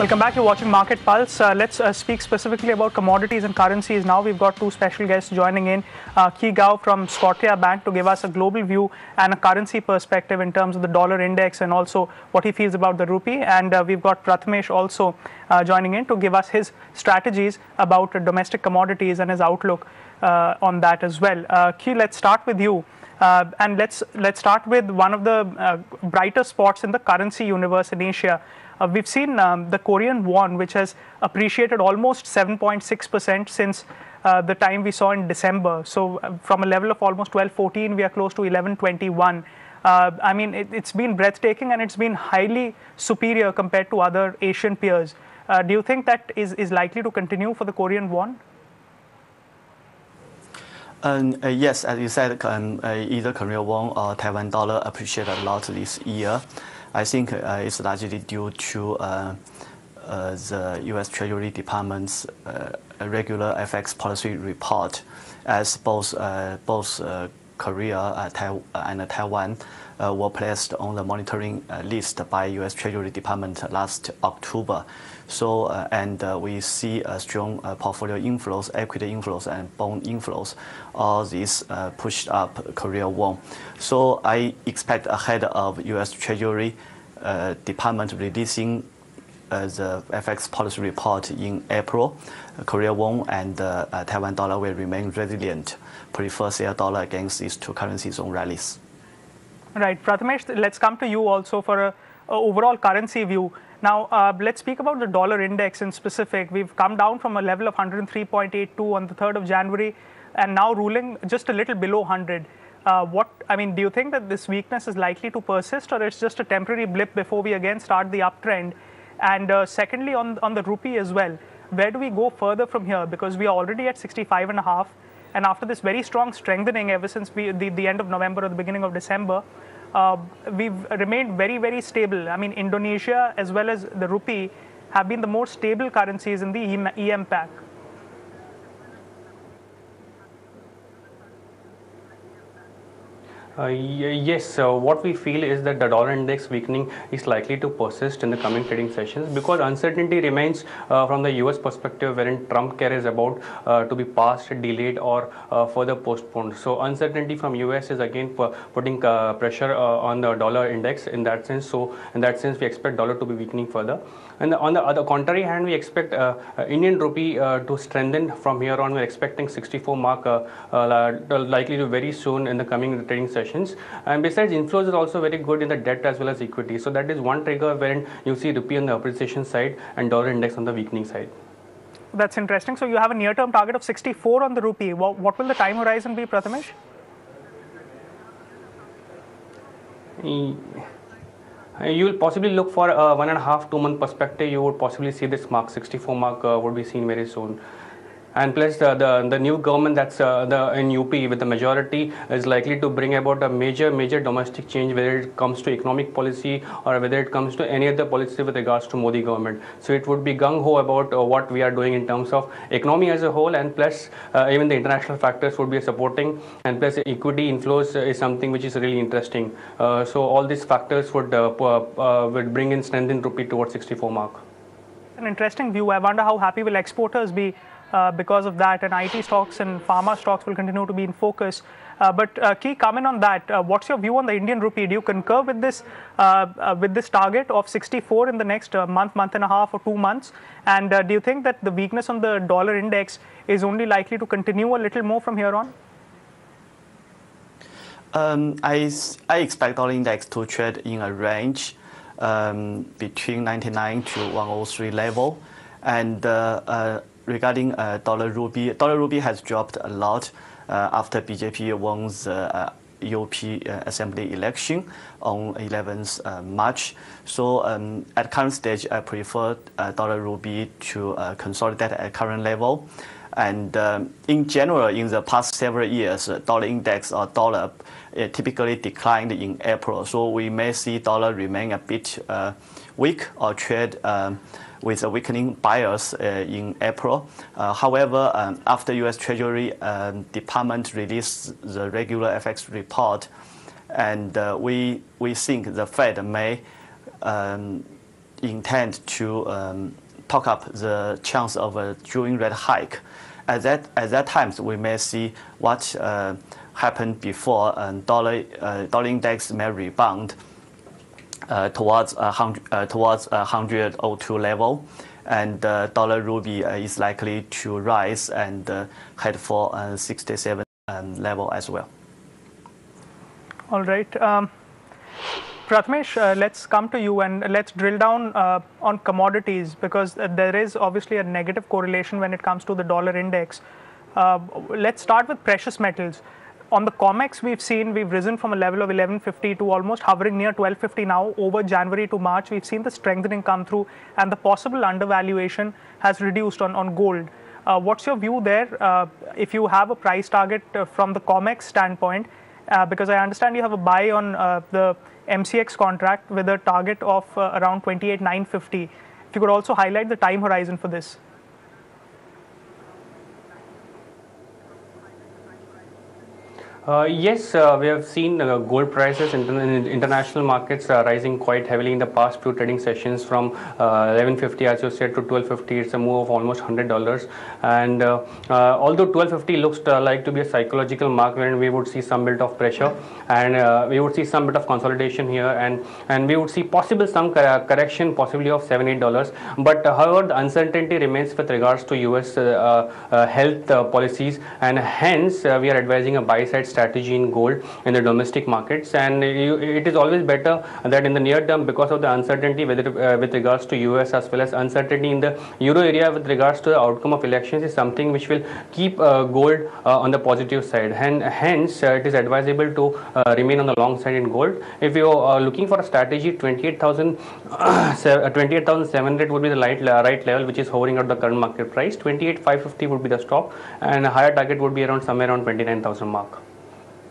Welcome back. You're watching Market Pulse. Let's speak specifically about commodities and currencies. Now we've got two special guests joining in. Ki Gao from Scotia Bank to give us a global view and a currency perspective in terms of the dollar index and also what he feels about the rupee. And we've got Prathamesh also joining in to give us his strategies about domestic commodities and his outlook on that as well. Ki, let's start with you. And let's start with one of the brighter spots in the currency universe in Asia. We've seen the Korean won, which has appreciated almost 7.6% since the time we saw in December. So from a level of almost 12.14, we are close to 11.21. I mean, it's been breathtaking and it's been highly superior compared to other Asian peers. Do you think that is likely to continue for the Korean won? Yes, as you said, either Korean won or Taiwan dollar appreciated a lot this year. I think it's largely due to the U.S. Treasury Department's regular FX policy report, as both Korea and Taiwan were placed on the monitoring list by U.S. Treasury Department last October. So, we see a strong portfolio inflows, equity inflows, and bond inflows. All these pushed up Korea won. So I expect ahead of U.S. Treasury Department releasing the FX policy report in April, Korea won and Taiwan dollar will remain resilient, prefer sell dollar against these two currencies on rallies. Right, Prathamesh, let's come to you also for a overall currency view. Now, let's speak about the dollar index in specific. We've come down from a level of 103.82 on the 3rd of January and now ruling just a little below 100. Do you think that this weakness is likely to persist or it's just a temporary blip before we again start the uptrend? And secondly, on the rupee as well, where do we go further from here? Because we are already at 65.5. And after this very strong strengthening ever since the end of November or the beginning of December, we've remained very, very stable. I mean, Indonesia as well as the rupee have been the more stable currencies in the EM pack. Yes, what we feel is that the dollar index weakening is likely to persist in the coming trading sessions because uncertainty remains from the US perspective, wherein Trump care is about to be passed, delayed, or further postponed. So uncertainty from US is again putting pressure on the dollar index in that sense. So in that sense, we expect dollar to be weakening further. And on the other contrary hand, we expect Indian rupee to strengthen from here on. We're expecting 64 mark likely to very soon in the coming trading sessions. And besides, inflows is also very good in the debt as well as equity. So that is one trigger wherein you see rupee on the appreciation side and dollar index on the weakening side. That's interesting. So you have a near-term target of 64 on the rupee. What will the time horizon be, Prathamesh? You will possibly look for a 1.5 to 2 month perspective. You would possibly see this mark, 64 mark, would be seen very soon. And plus, the new government that's in UP with the majority is likely to bring about a major domestic change, whether it comes to economic policy or whether it comes to any other policy with regards to Modi government. So it would be gung-ho about what we are doing in terms of economy as a whole, and plus even the international factors would be supporting, and plus equity inflows is something which is really interesting. So all these factors would bring in strength in rupee towards 64 mark. An interesting view. I wonder how happy will exporters be because of that, and IT stocks and pharma stocks will continue to be in focus. But Ki, comment on that. What's your view on the Indian rupee? Do you concur with this target of 64 in the next month and a half or 2 months? And do you think that the weakness on the dollar index is only likely to continue a little more from here on? I expect dollar index to trade in a range between 99 to 103 level, and regarding dollar rupee has dropped a lot after BJP won the UP Assembly election on 11th March. So at current stage, I prefer dollar rupee to consolidate at current level. And in general, in the past several years, dollar index or dollar typically declined in April. So we may see dollar remain a bit weak or trade with a weakening bias in April. However, after U.S. Treasury Department released the regular FX report, and we think the Fed may intend to talk up the chance of a June rate hike. At that time, we may see what happened before, and dollar index may rebound towards 102 level, and dollar ruby is likely to rise and head for 67 level as well. All right. Prathamesh, let's come to you and let's drill down on commodities, because there is obviously a negative correlation when it comes to the dollar index. Let's start with precious metals. On the COMEX, we've risen from a level of 1150 to almost hovering near 1250 now. Over January to March, we've seen the strengthening come through, and the possible undervaluation has reduced on gold. What's your view there? If you have a price target from the COMEX standpoint, because I understand you have a buy on the MCX contract with a target of around 28,950. If you could also highlight the time horizon for this. Yes, we have seen gold prices in international markets rising quite heavily in the past few trading sessions from 1150, as you said, to 1250. It's a move of almost $100. And although 1250 looks like to be a psychological mark wherein we would see some bit of pressure, and we would see some bit of consolidation here, and we would see possible some correction possibly of $7-8. But however, the uncertainty remains with regards to US health policies, and hence we are advising a buy side strategy in gold in the domestic markets. And it is always better that in the near term, because of the uncertainty with regards to US, as well as uncertainty in the euro area with regards to the outcome of elections, is something which will keep gold on the positive side. And hence it is advisable to remain on the long side in gold. If you are looking for a strategy, 28,700 would be the right level, which is hovering at the current market price. 28,550 would be the stop, and a higher target would be around somewhere around 29,000 mark.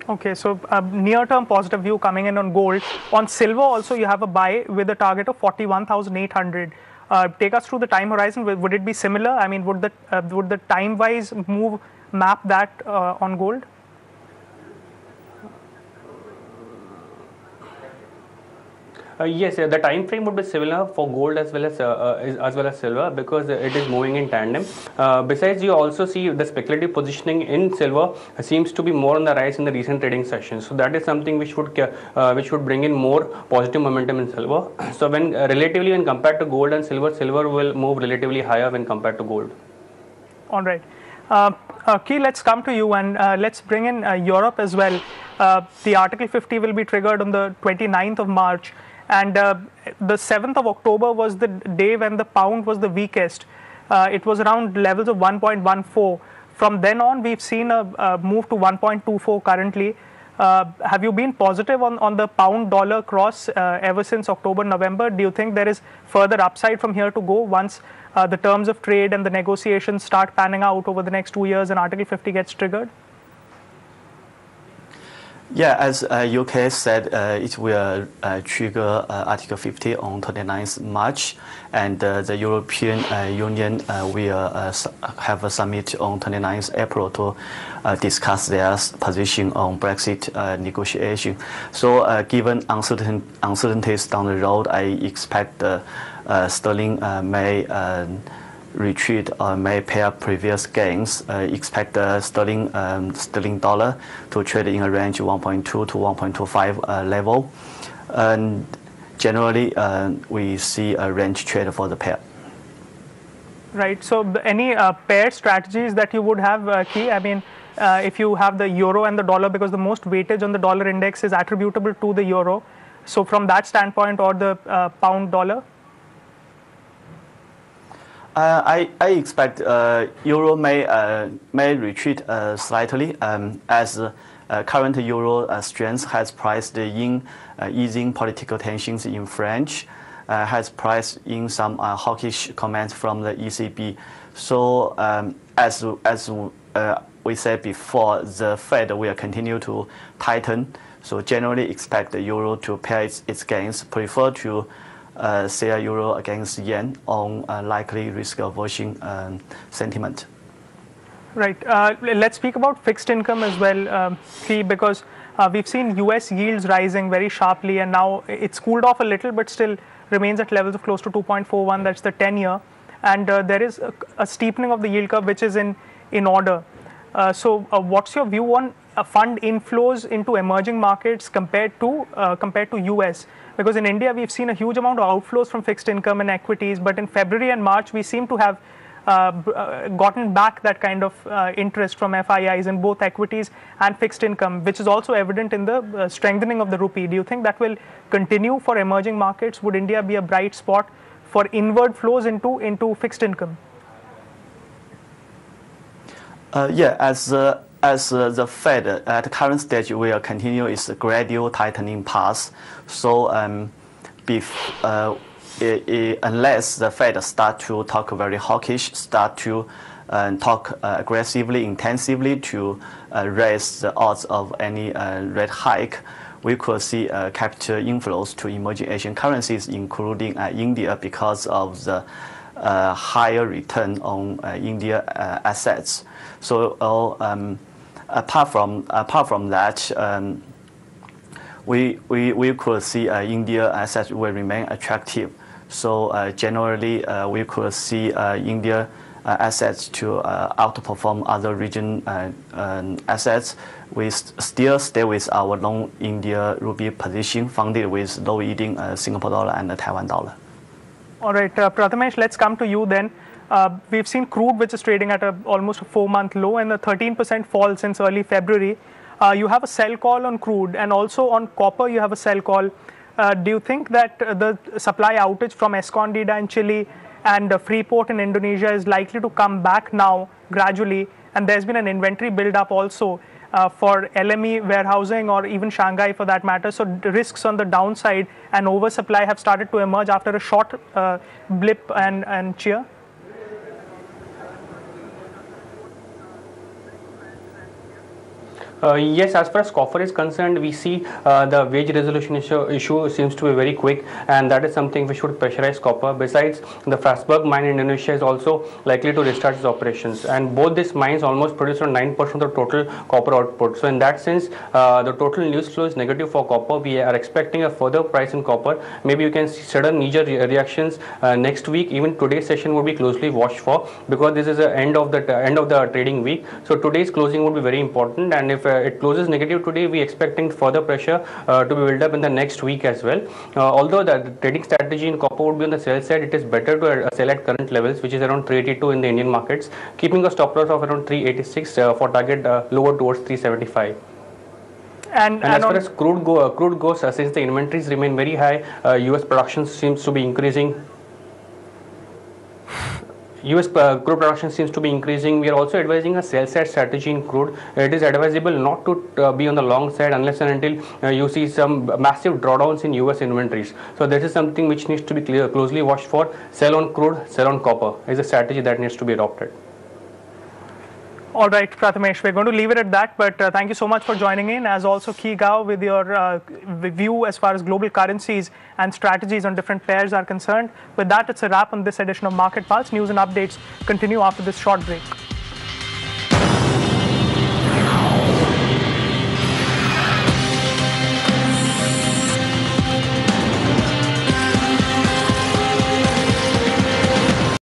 Okay, so near-term positive view coming in on gold. On silver also, you have a buy with a target of 41,800. Take us through the time horizon. Would it be similar? I mean, would the time-wise move map that on gold? Yes, the time frame would be similar for gold as well as silver, because it is moving in tandem. Besides, you also see the speculative positioning in silver seems to be more on the rise in the recent trading sessions. So that is something which would bring in more positive momentum in silver. So when compared to gold and silver, silver will move relatively higher when compared to gold. All right. Key, let's come to you, and let's bring in Europe as well. The Article 50 will be triggered on the 29th of March. And the 7th of October was the day when the pound was the weakest. It was around levels of 1.14. From then on, we've seen a move to 1.24 currently. Have you been positive on the pound dollar cross ever since October, November? Do you think there is further upside from here to go once the terms of trade and the negotiations start panning out over the next 2 years and Article 50 gets triggered? Yeah, as UK said, it will trigger Article 50 on 29th March, and the European Union will have a summit on 29th April to discuss their position on Brexit negotiation. So given uncertainties down the road, I expect sterling may retreat or may pair previous gains. Expect the sterling dollar to trade in a range of 1.2 to 1.25 level, and generally we see a range trade for the pair. Right. So any pair strategies that you would have, Key? I mean, if you have the euro and the dollar, because the most weightage on the dollar index is attributable to the euro. So from that standpoint, or the pound dollar. I expect euro may retreat slightly as current euro strength has priced in easing political tensions in France, has priced in some hawkish comments from the ECB. So as we said before, the Fed will continue to tighten. So generally expect the euro to pair its gains, prefer to sell euro against yen on likely risk aversion sentiment. Right. Let's speak about fixed income as well, because We've seen US yields rising very sharply, and now it's cooled off a little, but still remains at levels of close to 2.41. That's the 10-year. And there is a steepening of the yield curve, which is in order. So what's your view on fund inflows into emerging markets compared to US? Because in India, we've seen a huge amount of outflows from fixed income and equities, but in February and March, we seem to have gotten back that kind of interest from FIIs in both equities and fixed income, which is also evident in the strengthening of the rupee. Do you think that will continue for emerging markets? Would India be a bright spot for inward flows into fixed income? Yeah, as the Fed at the current stage will continue its gradual tightening path. So unless the Fed start to talk very hawkish, start to talk aggressively, intensively to raise the odds of any rate hike, we could see capital inflows to emerging Asian currencies, including India, because of the higher return on India assets. So apart from that, we could see India assets will remain attractive. So generally, we could see India assets to outperform other region assets. We still stay with our long India rupee position, funded with low-yielding Singapore dollar and the Taiwan dollar. All right, Prathamesh, let's come to you then. We've seen crude, which is trading at almost a 4-month low, and a 13% fall since early February. You have a sell call on crude, and also on copper, you have a sell call. Do you think that the supply outage from Escondida in Chile and Freeport in Indonesia is likely to come back now gradually? And there's been an inventory build-up also for LME warehousing, or even Shanghai for that matter. So the risks on the downside and oversupply have started to emerge after a short blip and cheer. Yes, as far as copper is concerned, we see the wage resolution issue seems to be very quick, and that is something which should pressurize copper. Besides, the Frasberg mine in Indonesia is also likely to restart its operations, and both these mines almost produce around 9% of the total copper output. So in that sense, the total news flow is negative for copper. We are expecting a further price in copper. Maybe you can see sudden knee-jerk reactions next week. Even today's session would be closely watched for, because this is the end of the trading week. So today's closing would be very important, and if it closes negative today, we expecting further pressure to be built up in the next week as well. Although the trading strategy in copper would be on the sell side, it is better to sell at current levels, which is around 382 in the Indian markets, keeping a stop loss of around 386 for target lower towards 375. And as far as crude goes, since the inventories remain very high, US production seems to be increasing. US crude production seems to be increasing. We are also advising a sell side strategy in crude. It is advisable not to be on the long side unless and until you see some massive drawdowns in US inventories. So this is something which needs to be closely watched for. Sell on crude, sell on copper is a strategy that needs to be adopted. All right, Prathamesh, we're going to leave it at that, but thank you so much for joining in, as also Ki Gao with your view as far as global currencies and strategies on different pairs are concerned. With that, it's a wrap on this edition of Market Pulse. News and updates continue after this short break.